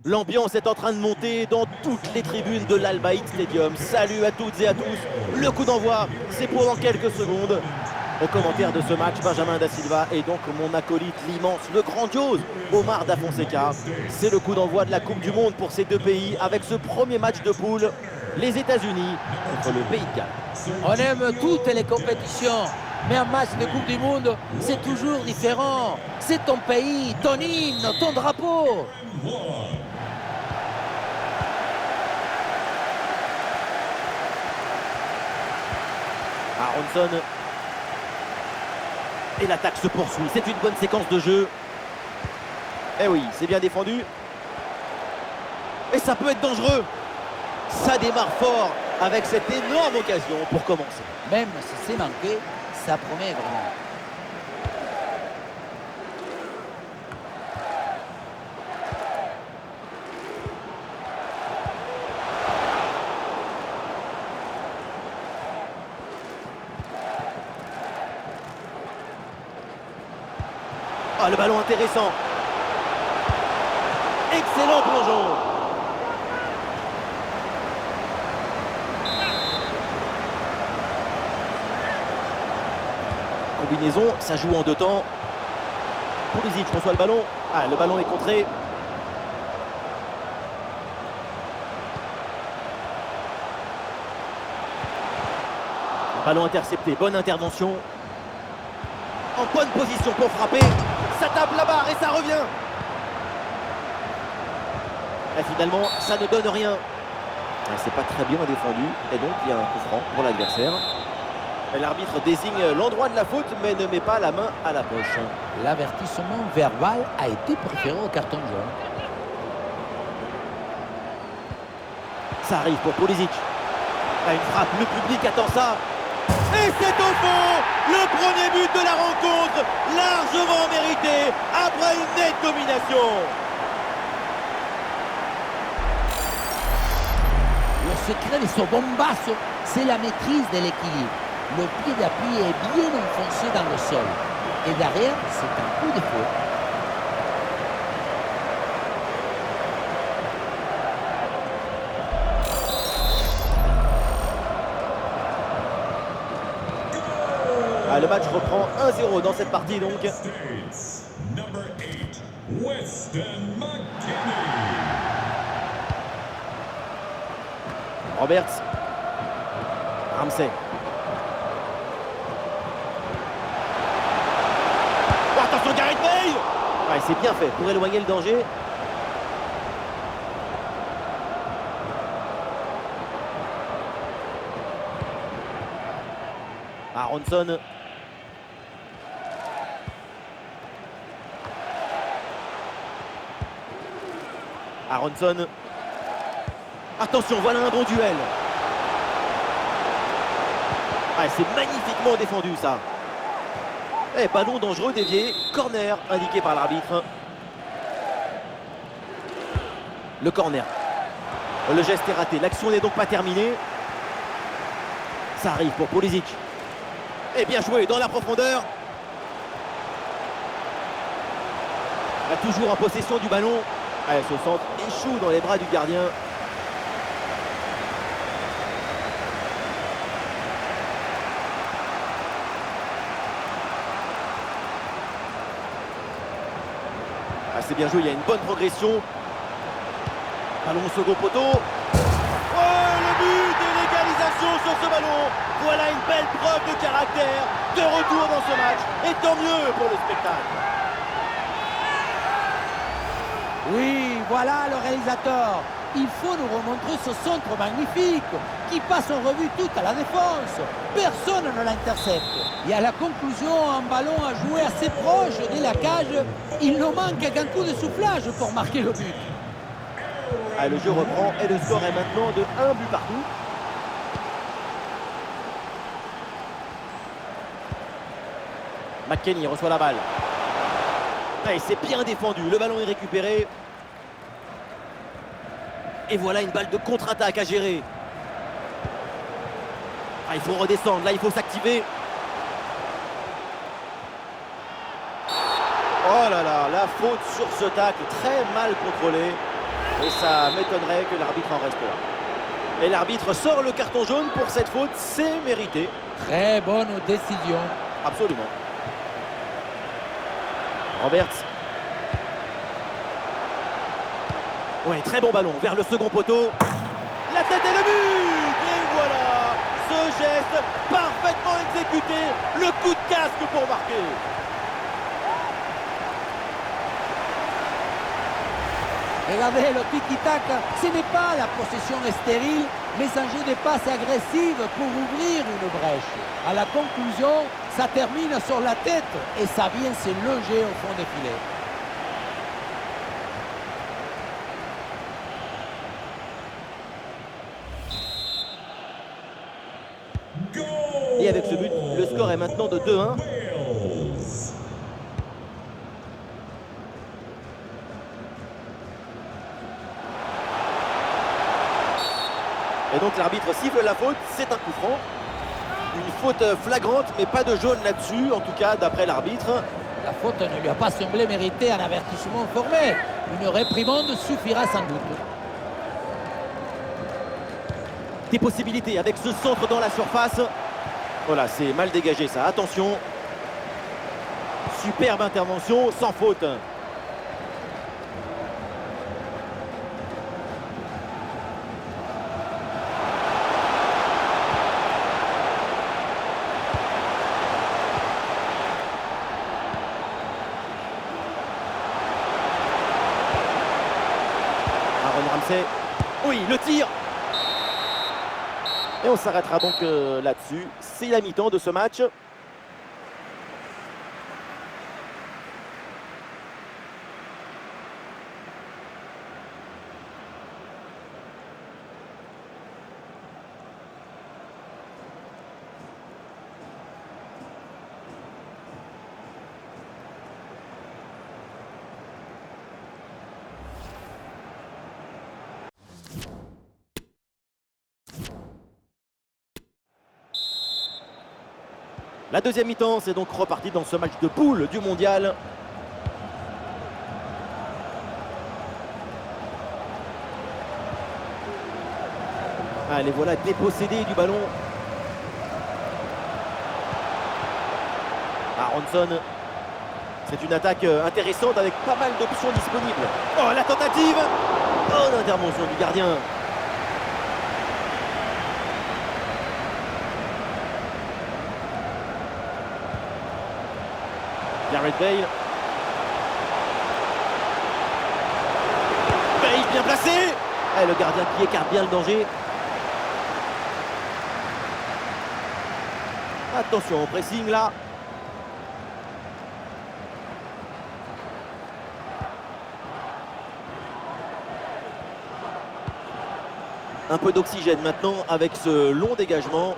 L'ambiance est en train de monter dans toutes les tribunes de l'Al Bayt Stadium. Salut à toutes et à tous. Le coup d'envoi, c'est pour dans quelques secondes. Au commentaire de ce match, Benjamin Da Silva et donc mon acolyte, l'immense, le grandiose Omar Da Fonseca. C'est le coup d'envoi de la Coupe du Monde pour ces deux pays avec ce premier match de poule, les États-Unis contre le Pays de Galles. On aime toutes les compétitions, mais un match de Coupe du Monde, c'est toujours différent. C'est ton pays, ton hymne, ton drapeau. Aronson. Et l'attaque se poursuit. C'est une bonne séquence de jeu. Eh oui, c'est bien défendu. Et ça peut être dangereux. Ça démarre fort avec cette énorme occasion pour commencer. Même si c'est manqué, ça promet vraiment. Ah, le ballon intéressant. Excellent plongeon. Combinaison, ça joue en deux temps. Pulisic reçoit le ballon. Ah, le ballon est contré. Ballon intercepté, bonne intervention. En bonne position pour frapper. Ça tape la barre et ça revient. Et finalement, ça ne donne rien. C'est pas très bien défendu. Et donc, il y a un coup franc pour l'adversaire. L'arbitre désigne l'endroit de la faute, mais ne met pas la main à la poche. L'avertissement verbal a été préféré au carton jaune. Ça arrive pour Pulisic. Une frappe, le public attend ça. Et c'est au fond, le premier but de la rencontre, largement mérité, après une nette domination. Le secret de ce bombasso, c'est la maîtrise de l'équilibre. Le pied d'appui est bien enfoncé dans le sol. Et derrière, c'est un coup de feu. Ah, le match reprend 1-0 dans cette partie donc. Roberts. Ramsey. Oh, attention, Gareth Bale. Ouais, c'est bien fait pour éloigner le danger. Aronson. Aronson. Attention, voilà un bon duel. Ah, c'est magnifiquement défendu ça. Et ballon dangereux dévié. Corner indiqué par l'arbitre. Le corner. Le geste est raté. L'action n'est donc pas terminée. Ça arrive pour Pulisic. Et bien joué dans la profondeur. Toujours en possession du ballon. Allez, ce centre échoue dans les bras du gardien. Ah, c'est bien joué, il y a une bonne progression. Ballon au second poteau. Oh, le but et l'égalisation sur ce ballon. Voilà une belle preuve de caractère, de retour dans ce match. Et tant mieux pour le spectacle. Oui, voilà le réalisateur. Il faut nous remontrer ce centre magnifique qui passe en revue toute à la défense. Personne ne l'intercepte. Et à la conclusion, un ballon à jouer assez proche de la cage. Il ne manque qu'un coup de soufflage pour marquer le but. Ah, le jeu reprend et le score est maintenant de 1 but partout. McKennie reçoit la balle. Et c'est bien défendu, le ballon est récupéré. Et voilà une balle de contre-attaque à gérer. Ah, il faut redescendre, là il faut s'activer. Oh là là, la faute sur ce tacle, très mal contrôlé. Et ça m'étonnerait que l'arbitre en reste là. Et l'arbitre sort le carton jaune pour cette faute, c'est mérité. Très bonne décision. Absolument. Roberts. Oui, très bon ballon vers le second poteau. La tête et le but! Et voilà! Ce geste parfaitement exécuté. Le coup de casque pour marquer. Regardez, le tiki-taka, ce n'est pas la possession stérile, mais un jeu de passe agressive pour ouvrir une brèche. À la conclusion, ça termine sur la tête et ça vient se loger au fond des filets. Et avec ce but, le score est maintenant de 2-1. Et donc l'arbitre siffle la faute, c'est un coup franc. Une faute flagrante, mais pas de jaune là-dessus, en tout cas d'après l'arbitre. La faute ne lui a pas semblé mériter un avertissement formel. Une réprimande suffira sans doute. Des possibilités avec ce centre dans la surface. Voilà, c'est mal dégagé ça, attention. Superbe intervention, sans faute. Aaron Ramsey. Oui, le tir. Et on s'arrêtera donc là-dessus. C'est la mi-temps de ce match. La deuxième mi-temps, c'est donc reparti dans ce match de poule du mondial. Allez, voilà, dépossédé du ballon. Aronson. C'est une attaque intéressante avec pas mal d'options disponibles. Oh, la tentative! Oh, l'intervention du gardien. Gareth Bale. Bale bien placé. Et le gardien qui écarte bien le danger. Attention au pressing là. Un peu d'oxygène maintenant avec ce long dégagement.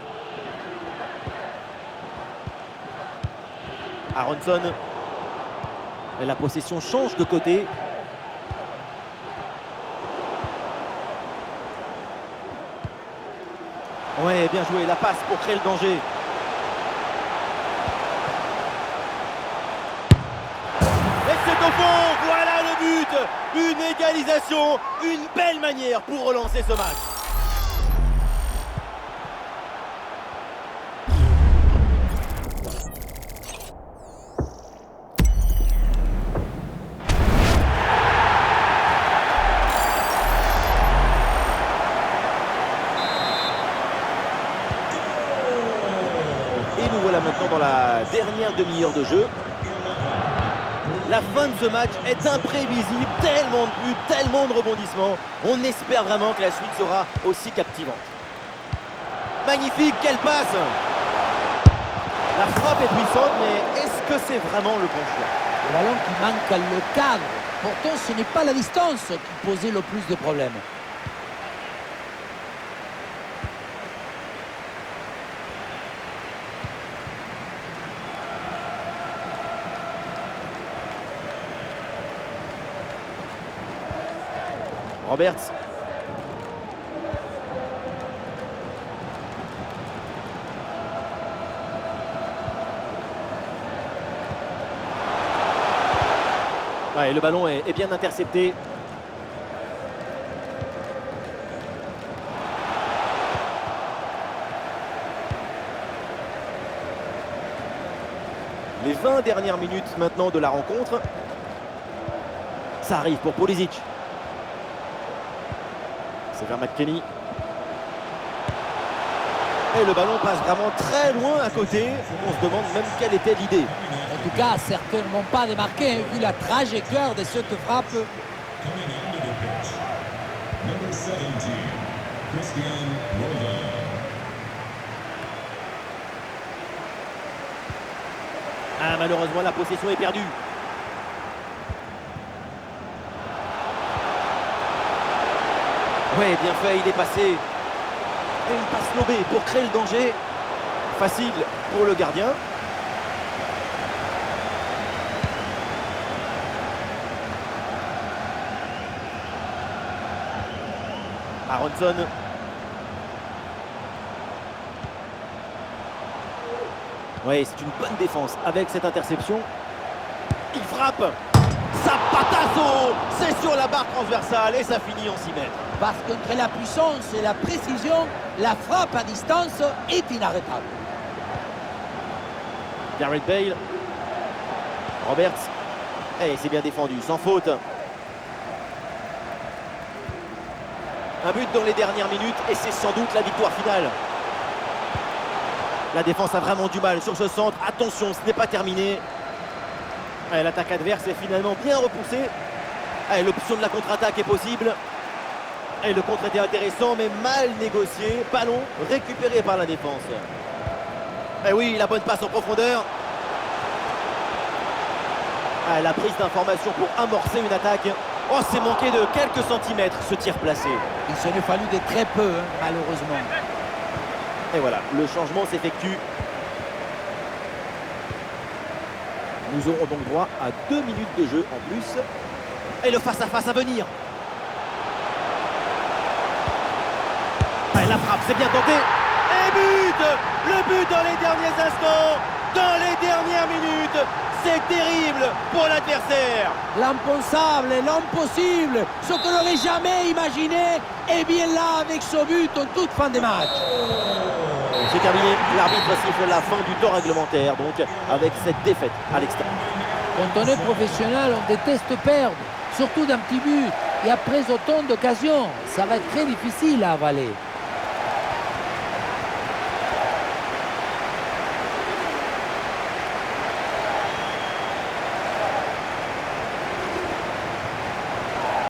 Aronson. Et la possession change de côté. Ouais, bien joué, la passe pour créer le danger. Et c'est au fond, voilà le but. Une égalisation, une belle manière pour relancer ce match. Et nous voilà maintenant dans la dernière demi-heure de jeu. La fin de ce match est imprévisible, tellement de buts, tellement de rebondissements. On espère vraiment que la suite sera aussi captivante. Magnifique, quelle passe! La frappe est puissante, mais est-ce que c'est vraiment le bon choix? Le ballon qui manque le cadre. Pourtant, ce n'est pas la distance qui posait le plus de problèmes. Roberts. Ouais, le ballon est bien intercepté. Les 20 dernières minutes maintenant de la rencontre. Ça arrive pour Pulisic. C'est vers McKennie. Et le ballon passe vraiment très loin à côté. On se demande même quelle était l'idée. En tout cas, certainement pas démarqué, hein, vu la trajectoire de cette frappe. Ah, malheureusement, la possession est perdue. Ouais, bien fait, il est passé. Et une passe lobée pour créer le danger. Facile pour le gardien. Aronson. Oui, c'est une bonne défense avec cette interception. Il frappe. Zapatazo. C'est sur la barre transversale et ça finit en 6 mètres. Parce qu'entre la puissance et la précision, la frappe à distance est inarrêtable. Gareth Bale. Roberts. Et c'est bien défendu, sans faute. Un but dans les dernières minutes et c'est sans doute la victoire finale. La défense a vraiment du mal sur ce centre. Attention, ce n'est pas terminé. L'attaque adverse est finalement bien repoussée. L'option de la contre-attaque est possible. Et le contre était intéressant mais mal négocié. Ballon récupéré par la défense. Et oui, la bonne passe en profondeur. La prise d'information pour amorcer une attaque. Oh, c'est manqué de quelques centimètres ce tir placé. Il s'en est fallu de très peu, hein, malheureusement. Et voilà, le changement s'effectue. Nous aurons donc droit à 2 minutes de jeu en plus. Et le face-à-face à venir. La frappe, c'est bien tenté. Et but! Le but dans les derniers instants, dans les dernières minutes. C'est terrible pour l'adversaire. L'impensable, l'impossible, ce qu'on n'aurait jamais imaginé, est bien là avec ce but en toute fin de match. C'est terminé, l'arbitre siffle la fin du temps réglementaire, donc avec cette défaite à l'extérieur. Quand on est professionnel, on déteste perdre, surtout d'un petit but. Et après autant d'occasions, ça va être très difficile à avaler.